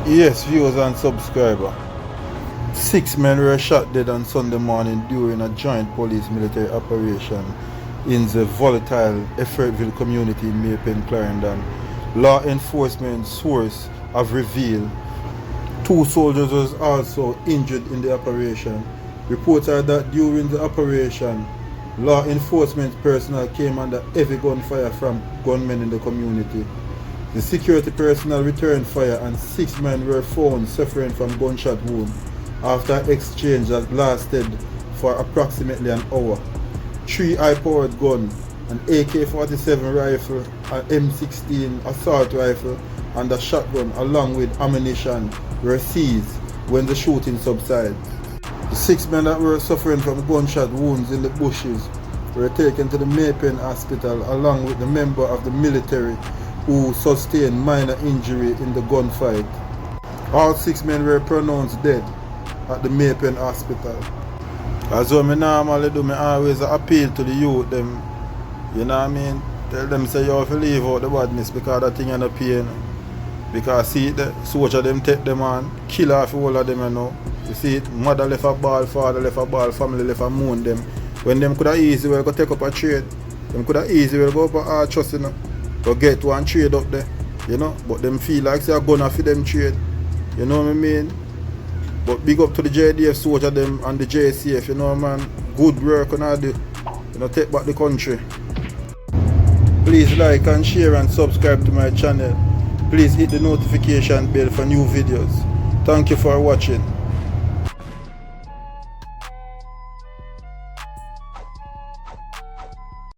Yes, viewers and subscribers. 6 men were shot dead on Sunday morning during a joint police military operation in the volatile Effortville community in Maypen, Clarendon. Law enforcement sources have revealed 2 soldiers was also injured in the operation. Reports are that during the operation, law enforcement personnel came under heavy gunfire from gunmen in the community. The security personnel returned fire and 6 men were found suffering from gunshot wounds after an exchange that lasted for approximately an hour. 3 high-powered guns, an AK-47 rifle, an M16 assault rifle, and a shotgun along with ammunition were seized when the shooting subsided. The 6 men that were suffering from gunshot wounds in the bushes were taken to the Maypen hospital along with the member of the military who sustained minor injury in the gunfight. All 6 men were pronounced dead at the Maypen hospital. As what I normally do, I always appeal to the youth, them, you know what I mean? Tell them say you have to leave out the badness because that thing ain't a pain. Because see the soldier them take them on, kill off all of them, you know. You see it, mother left a ball, father left a ball, family left a moon them. When them could have easy well go take up a trade. Them could have easy well go up a hard trust, you know. Go get one trade up there, you know. But them feel like say a gunner for them trade. You know what I mean? But big up to the JDF soldier them and the JCF, you know man. Good work on all do. You know, take back the country. Please like and share and subscribe to my channel. Please hit the notification bell for new videos. Thank you for watching.